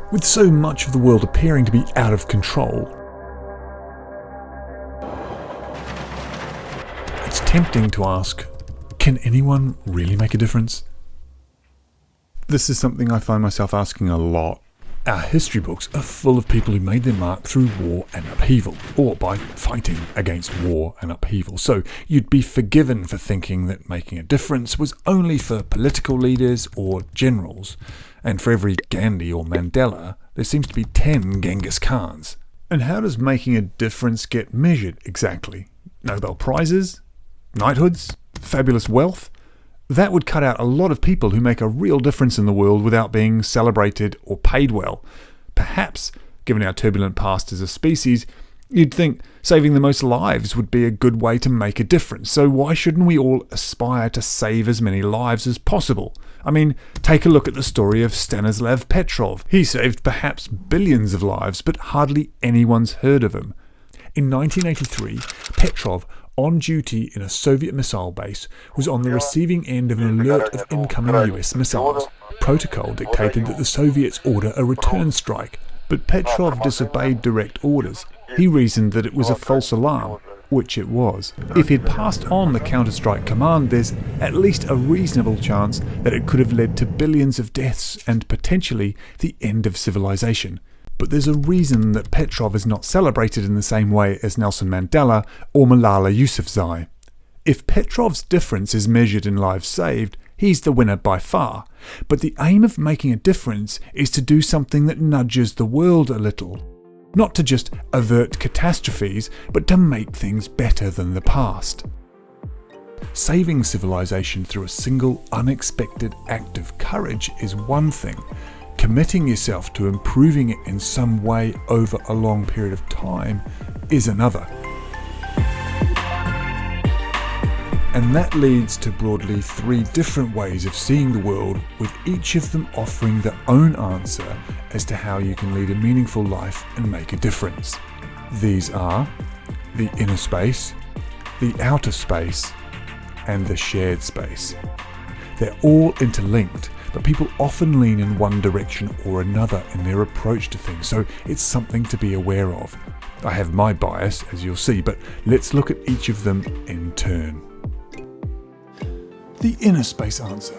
With so much of the world appearing to be out of control, it's tempting to ask, can anyone really make a difference? This is something I find myself asking a lot. Our history books are full of people who made their mark through war and upheaval, or by fighting against war and upheaval. So you'd be forgiven for thinking that making a difference was only for political leaders or generals. And for every Gandhi or Mandela, there seems to be 10 Genghis Khans. And how does making a difference get measured exactly? Nobel Prizes? Knighthoods? Fabulous wealth? That would cut out a lot of people who make a real difference in the world without being celebrated or paid well. Perhaps, given our turbulent past as a species, you'd think saving the most lives would be a good way to make a difference. So why shouldn't we all aspire to save as many lives as possible? I mean, take a look at the story of Stanislav Petrov. He saved perhaps billions of lives, but hardly anyone's heard of him. In 1983, Petrov, on duty in a Soviet missile base, was on the receiving end of an alert of incoming US missiles. Protocol dictated that the Soviets order a return strike, but Petrov disobeyed direct orders. He reasoned that it was a false alarm, which it was. If he'd passed on the counter-strike command, there's at least a reasonable chance that it could have led to billions of deaths and potentially the end of civilization. But there's a reason that Petrov is not celebrated in the same way as Nelson Mandela or Malala Yousafzai. If Petrov's difference is measured in lives saved, he's the winner by far. But the aim of making a difference is to do something that nudges the world a little. Not to just avert catastrophes, but to make things better than the past. Saving civilization through a single unexpected act of courage is one thing. Committing yourself to improving it in some way over a long period of time is another. And that leads to broadly 3 different ways of seeing the world, with each of them offering their own answer as to how you can lead a meaningful life and make a difference. These are the inner space, the outer space, and the shared space. They're all interlinked, but people often lean in one direction or another in their approach to things, so it's something to be aware of. I have my bias, as you'll see, but let's look at each of them in turn. The inner space answer.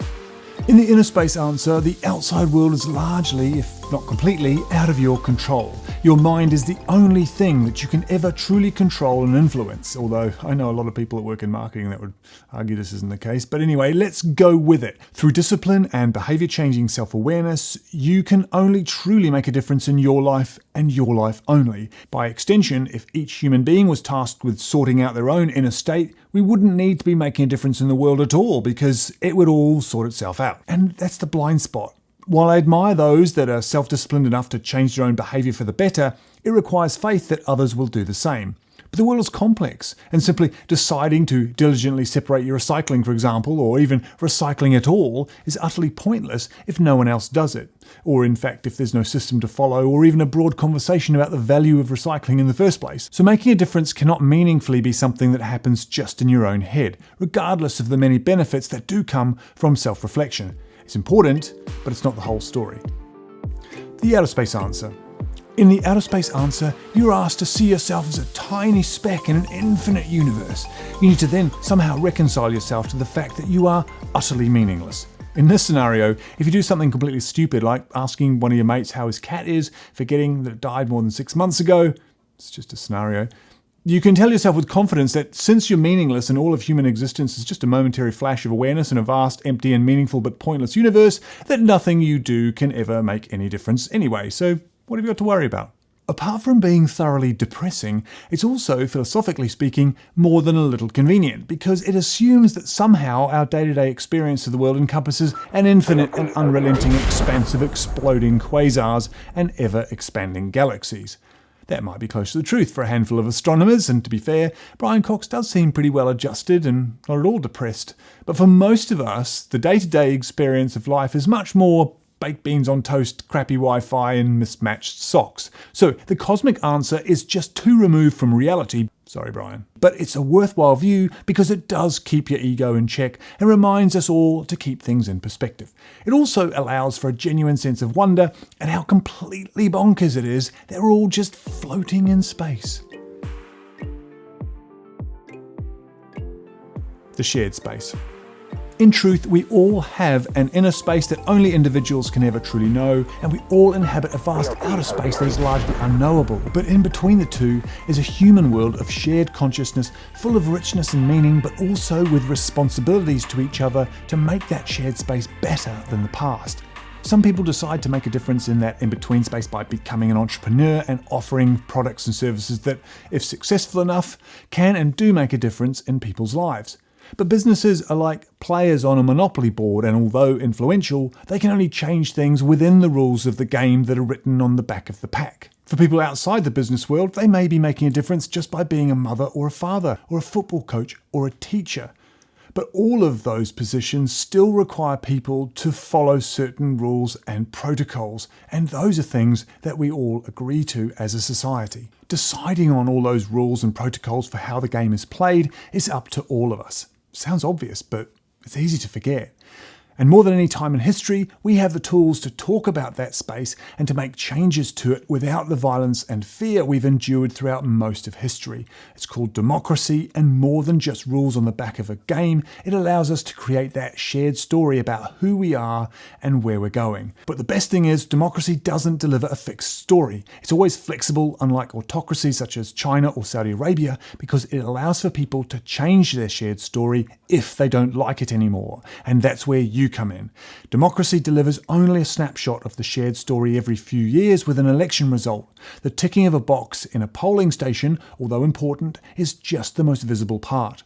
In the inner space answer, the outside world is largely, if not completely, out of your control. Your mind is the only thing that you can ever truly control and influence, although I know a lot of people that work in marketing that would argue this isn't the case. But anyway, let's go with it. Through discipline and behavior-changing self-awareness, you can only truly make a difference in your life and your life only. By extension, if each human being was tasked with sorting out their own inner state, we wouldn't need to be making a difference in the world at all, because it would all sort itself out. And that's the blind spot. While I admire those that are self-disciplined enough to change their own behaviour for the better, it requires faith that others will do the same. But the world is complex, and simply deciding to diligently separate your recycling, for example, or even recycling at all, is utterly pointless if no one else does it. Or in fact, if there's no system to follow, or even a broad conversation about the value of recycling in the first place. So making a difference cannot meaningfully be something that happens just in your own head, regardless of the many benefits that do come from self-reflection. It's important, but it's not the whole story. The outer space answer. In the outer space answer, you're asked to see yourself as a tiny speck in an infinite universe. You need to then somehow reconcile yourself to the fact that you are utterly meaningless. In this scenario, if you do something completely stupid like asking one of your mates how his cat is, forgetting that it died more than 6 months ago, it's just a scenario, you can tell yourself with confidence that since you're meaningless and all of human existence is just a momentary flash of awareness in a vast, empty and meaningful but pointless universe, that nothing you do can ever make any difference anyway, so what have you got to worry about? Apart from being thoroughly depressing, it's also, philosophically speaking, more than a little convenient, because it assumes that somehow our day-to-day experience of the world encompasses an infinite and unrelenting expanse of exploding quasars and ever-expanding galaxies. That might be close to the truth for a handful of astronomers, and to be fair, Brian Cox does seem pretty well adjusted and not at all depressed. But for most of us, the day-to-day experience of life is much more baked beans on toast, crappy Wi-Fi and mismatched socks. So the cosmic answer is just too removed from reality, Sorry, Brian. But it's a worthwhile view because it does keep your ego in check and reminds us all to keep things in perspective. It also allows for a genuine sense of wonder at how completely bonkers it is that we're all just floating in space. The shared space. In truth, we all have an inner space that only individuals can ever truly know, and we all inhabit a vast outer space that is largely unknowable. But in between the two is a human world of shared consciousness, full of richness and meaning, but also with responsibilities to each other to make that shared space better than the past. Some people decide to make a difference in that in-between space by becoming an entrepreneur and offering products and services that, if successful enough, can and do make a difference in people's lives. But businesses are like players on a monopoly board, and although influential, they can only change things within the rules of the game that are written on the back of the pack. For people outside the business world, they may be making a difference just by being a mother or a father, or a football coach or a teacher. But all of those positions still require people to follow certain rules and protocols, and those are things that we all agree to as a society. Deciding on all those rules and protocols for how the game is played is up to all of us. Sounds obvious, but it's easy to forget. And more than any time in history, we have the tools to talk about that space and to make changes to it without the violence and fear we've endured throughout most of history. It's called democracy, and more than just rules on the back of a game, it allows us to create that shared story about who we are and where we're going. But the best thing is, democracy doesn't deliver a fixed story. It's always flexible, unlike autocracies such as China or Saudi Arabia, because it allows for people to change their shared story if they don't like it anymore. And that's where you come in. Democracy delivers only a snapshot of the shared story every few years with an election result. The ticking of a box in a polling station, although important, is just the most visible part.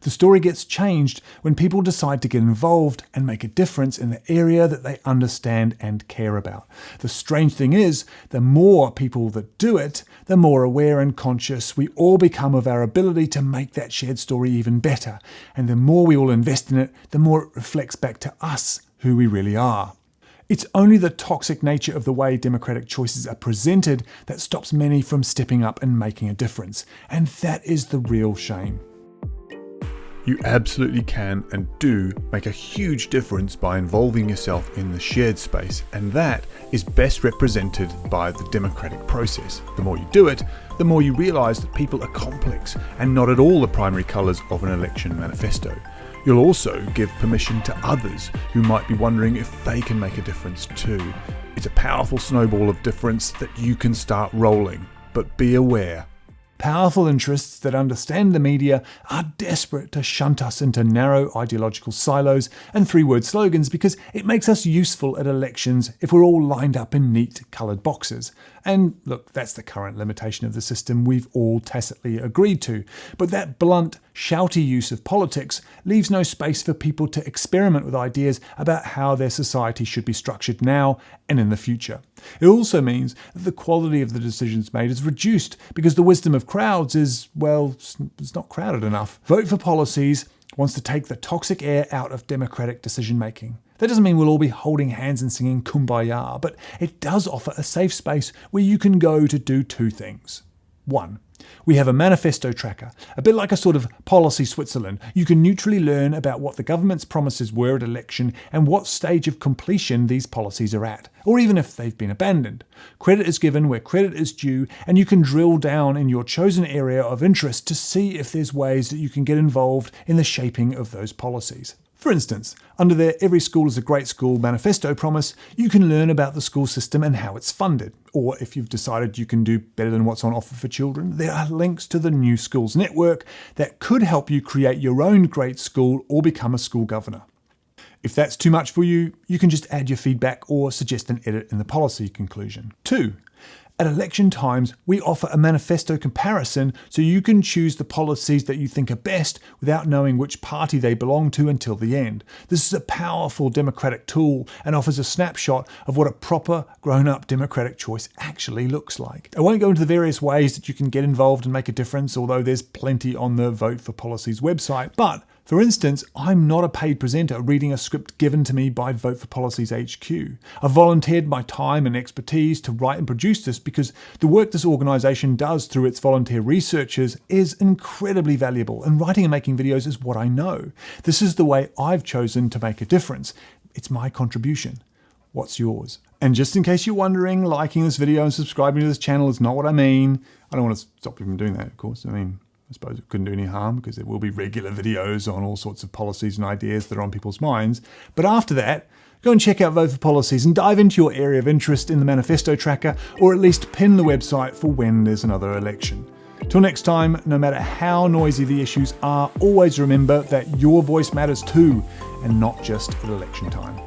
The story gets changed when people decide to get involved and make a difference in the area that they understand and care about. The strange thing is, the more people that do it, the more aware and conscious we all become of our ability to make that shared story even better. And the more we all invest in it, the more it reflects back to us who we really are. It's only the toxic nature of the way democratic choices are presented that stops many from stepping up and making a difference. And that is the real shame. You absolutely can and do make a huge difference by involving yourself in the shared space, and that is best represented by the democratic process. The more you do it, the more you realise that people are complex and not at all the primary colours of an election manifesto. You'll also give permission to others who might be wondering if they can make a difference too. It's a powerful snowball of difference that you can start rolling, but be aware. Powerful interests that understand the media are desperate to shunt us into narrow ideological silos and three-word slogans because it makes us useful at elections if we're all lined up in neat coloured boxes. And look, that's the current limitation of the system we've all tacitly agreed to. But that blunt, shouty use of politics leaves no space for people to experiment with ideas about how their society should be structured now and in the future. It also means that the quality of the decisions made is reduced because the wisdom of crowds is, well, it's not crowded enough. Vote for Policies wants to take the toxic air out of democratic decision making. That doesn't mean we'll all be holding hands and singing Kumbaya, but it does offer a safe space where you can go to do two things. 1. We have a manifesto tracker, a bit like a sort of policy Switzerland. You can neutrally learn about what the government's promises were at election and what stage of completion these policies are at, or even if they've been abandoned. Credit is given where credit is due, and you can drill down in your chosen area of interest to see if there's ways that you can get involved in the shaping of those policies. For instance, under their Every School is a Great School manifesto promise, you can learn about the school system and how it's funded. Or if you've decided you can do better than what's on offer for children, there are links to the New Schools Network that could help you create your own great school or become a school governor. If that's too much for you, you can just add your feedback or suggest an edit in the policy conclusion. 2. At election times, we offer a manifesto comparison so you can choose the policies that you think are best without knowing which party they belong to until the end. This is a powerful democratic tool and offers a snapshot of what a proper, grown-up democratic choice actually looks like. I won't go into the various ways that you can get involved and make a difference, although there's plenty on the Vote for Policies website, but For instance, I'm not a paid presenter reading a script given to me by Vote for Policy's HQ. I've volunteered my time and expertise to write and produce this because the work this organisation does through its volunteer researchers is incredibly valuable, and writing and making videos is what I know. This is the way I've chosen to make a difference. It's my contribution. What's yours? And just in case you're wondering, liking this video and subscribing to this channel is not what I mean. I don't want to stop you from doing that, of course. I suppose it couldn't do any harm because there will be regular videos on all sorts of policies and ideas that are on people's minds. But after that, go and check out Vote for Policies and dive into your area of interest in the manifesto tracker, or at least pin the website for when there's another election. Till next time, no matter how noisy the issues are, always remember that your voice matters too, and not just at election time.